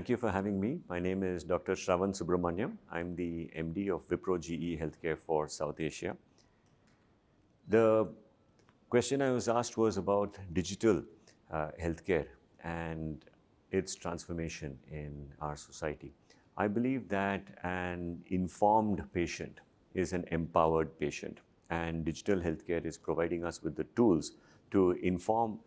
Thank you for having me. My name is Dr. Shravan Subramaniam. I'm the MD of Wipro GE Healthcare for South Asia. The question I was asked was about digital healthcare and its transformation in our society. I believe that an informed patient is an empowered patient, and digital healthcare is providing us with the tools to inform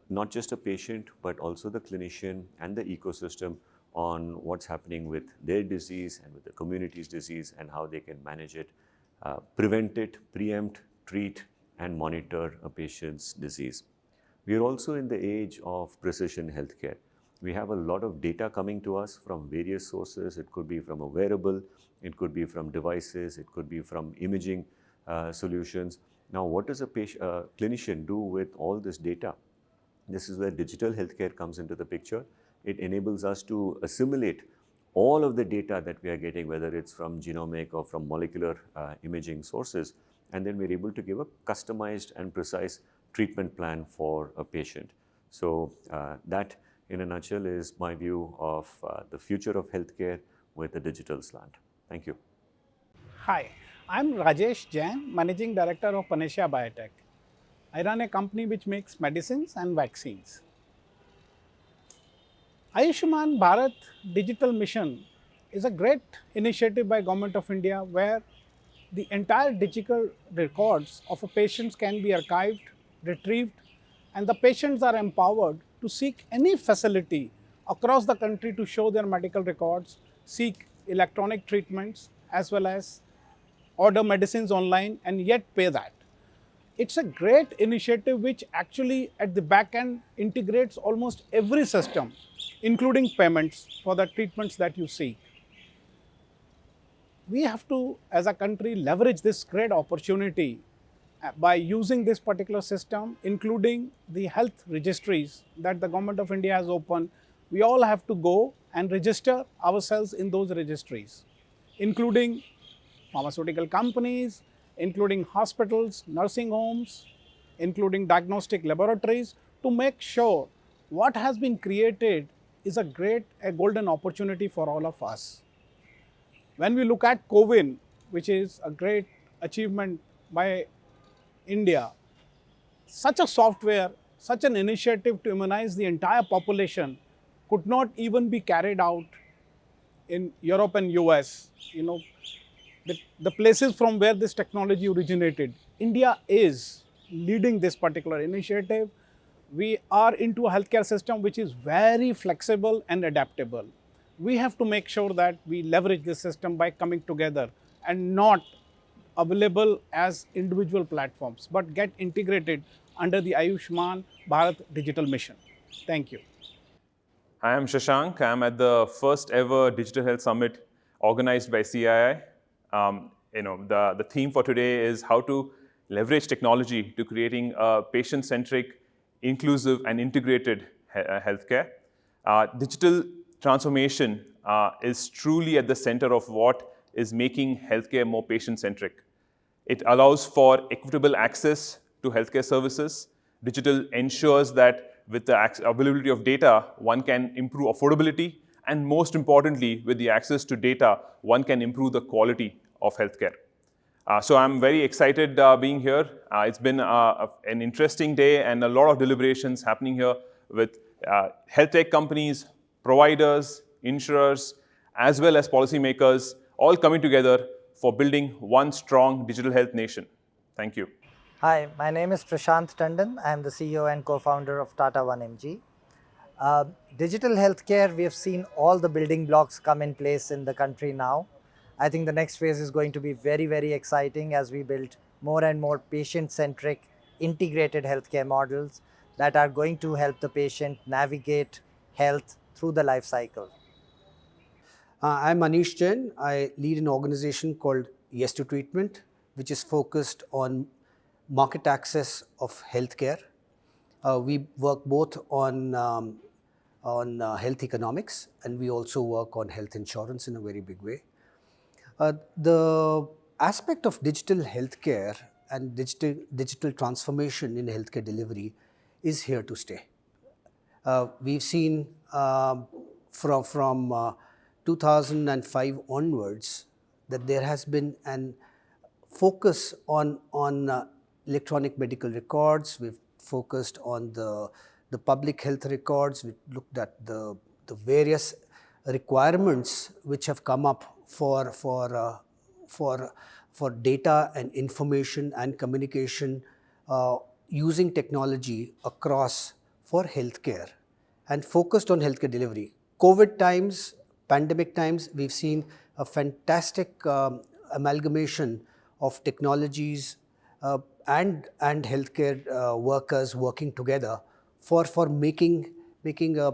not just a patient, but also the clinician and the ecosystem on what's happening with their disease and with the community's disease and how they can manage it, prevent it, preempt, treat, and monitor a patient's disease. We are also in the age of precision healthcare. We have a lot of data coming to us from various sources. It could be from a wearable, it could be from devices, it could be from imaging solutions. Now, what does a clinician do with all this data? This is where digital healthcare comes into the picture. It enables us to assimilate all of the data that we are getting, whether it's from genomic or from molecular imaging sources, and then we're able to give a customized and precise treatment plan for a patient. So that, in a nutshell, is my view of the future of healthcare with a digital slant. Thank you. Hi, I'm Rajesh Jain, Managing Director of Panacea Biotech. I run a company which makes medicines and vaccines. Ayushman Bharat Digital Mission is a great initiative by Government of India where the entire digital records of a patient can be archived, retrieved, and the patients are empowered to seek any facility across the country to show their medical records, seek electronic treatments, as well as order medicines online and yet pay that. It's a great initiative which actually at the back end integrates almost every system, including payments for the treatments that you seek. We have to, as a country, leverage this great opportunity by using this particular system, including the health registries that the Government of India has opened. We all have to go and register ourselves in those registries, including pharmaceutical companies, including hospitals, nursing homes, including diagnostic laboratories, to make sure what has been created is a golden opportunity for all of us. When we look at CoWIN, which is a great achievement by India, such a software, such an initiative to immunize the entire population could not even be carried out in Europe and US. The places from where this technology originated. India is leading this particular initiative. We are into a healthcare system which is very flexible and adaptable. We have to make sure that we leverage this system by coming together and not available as individual platforms, but get integrated under the Ayushman Bharat Digital Mission. Thank you. I am Shashank. I'm at the first ever Digital Health Summit organized by CII. The theme for today is how to leverage technology to creating a patient-centric, inclusive, and integrated healthcare. Digital transformation is truly at the center of what is making healthcare more patient-centric. It allows for equitable access to healthcare services. Digital ensures that with the availability of data, one can improve affordability, and most importantly, with the access to data, one can improve the quality of healthcare. So I'm very excited being here. It's been an interesting day and a lot of deliberations happening here with health tech companies, providers, insurers, as well as policymakers, all coming together for building one strong digital health nation. Thank you. Hi, my name is Prashant Tandon. I am the CEO and co-founder of Tata 1mg. Digital healthcare, we have seen all the building blocks come in place in the country now. I think the next phase is going to be very, very exciting as we build more and more patient-centric, integrated healthcare models that are going to help the patient navigate health through the life cycle. I'm Manish Jain. I lead an organization called Yes to Treatment, which is focused on market access of healthcare. We work both on health economics, and we also work on health insurance in a very big way. The aspect of digital healthcare and digital transformation in healthcare delivery is here to stay. We've seen from 2005 onwards that there has been an focus on electronic medical records. We've focused on the public health records. We looked at the various requirements which have come up for data and information and communication using technology across for healthcare, and focused on healthcare delivery. COVID times, pandemic times, we've seen a fantastic amalgamation of technologies and healthcare workers working together for making a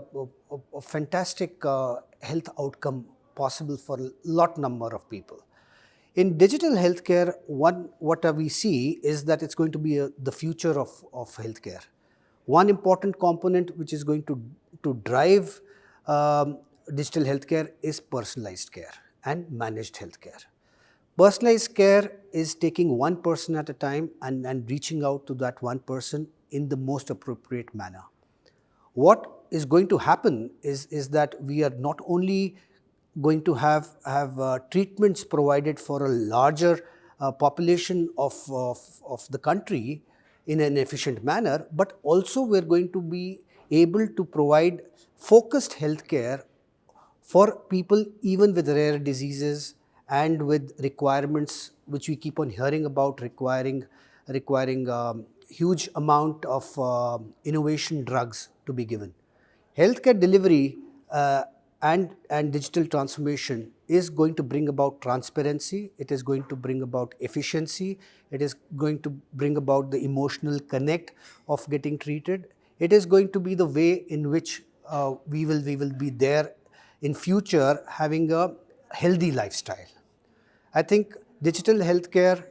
fantastic health outcome possible for a lot number of people. In digital healthcare, what we see is that it's going to be the future of healthcare. One important component which is going to drive digital healthcare is personalized care and managed healthcare. Personalized care is taking one person at a time and reaching out to that one person in the most appropriate manner. What is going to happen is that we are not only going to have treatments provided for a larger population of the country in an efficient manner, but also we're going to be able to provide focused healthcare for people even with rare diseases and with requirements which we keep on hearing about, requiring huge amount of innovation drugs to be given. Healthcare delivery and digital transformation is going to bring about transparency, it is going to bring about efficiency, it is going to bring about the emotional connect of getting treated. It is going to be the way in which we will be there in future having a healthy lifestyle. I think digital healthcare,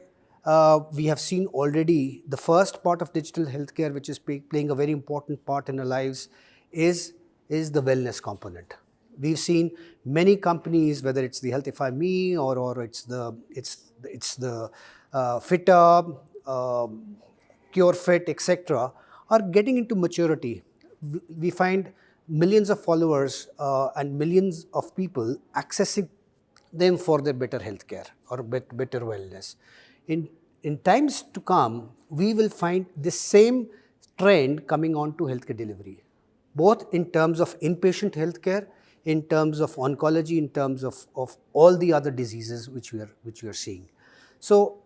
we have seen already the first part of digital healthcare which is playing a very important part in our lives is the wellness component. We've seen many companies, whether it's the Healthify.me or it's the Fitta, CureFit, etc., are getting into maturity. We find millions of followers and millions of people accessing them for their better healthcare or better wellness. In times to come, we will find the same trend coming on to healthcare delivery, both in terms of inpatient healthcare, in terms of oncology, in terms of all the other diseases which we are seeing. So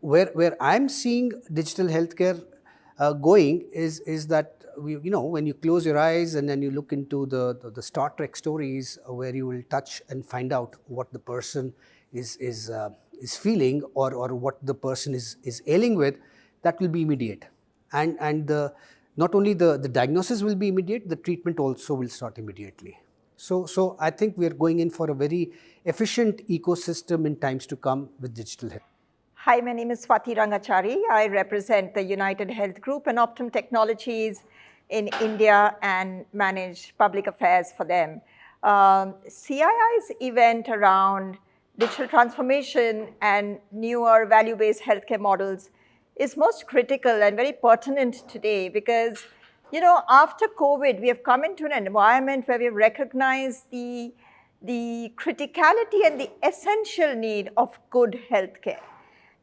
where I'm seeing digital healthcare going is that when you close your eyes and then you look into the Star Trek stories where you will touch and find out what the person is feeling or what the person is ailing with, that will be immediate. And not only the diagnosis will be immediate, the treatment also will start immediately. So I think we are going in for a very efficient ecosystem in times to come with digital health. Hi, my name is Swati Rangachari. I represent the United Health Group and Optum Technologies in India and manage public affairs for them. CII's event around digital transformation and newer value-based healthcare models is most critical and very pertinent today because, after COVID, we have come into an environment where we have recognized the criticality and the essential need of good healthcare.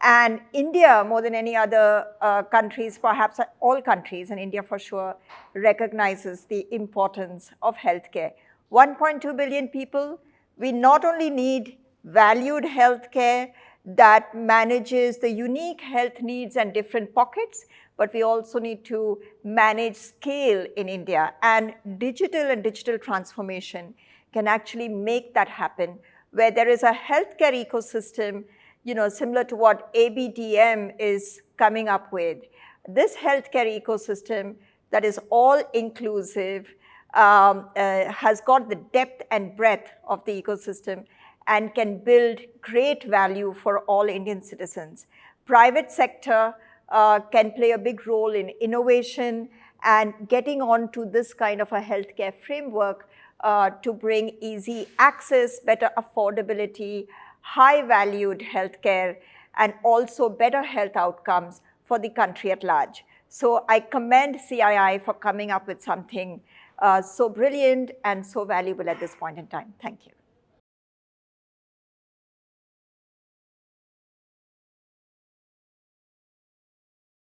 And India, more than any other countries, perhaps all countries, and India for sure, recognizes the importance of healthcare. 1.2 billion people, we not only need valued healthcare that manages the unique health needs and different pockets, but we also need to manage scale in India. And digital transformation can actually make that happen, where there is a healthcare ecosystem, similar to what ABDM is coming up with. This healthcare ecosystem that is all inclusive has got the depth and breadth of the ecosystem and can build great value for all Indian citizens. Private sector can play a big role in innovation and getting onto this kind of a healthcare framework to bring easy access, better affordability, high-valued healthcare, and also better health outcomes for the country at large. So I commend CII for coming up with something so brilliant and so valuable at this point in time. Thank you.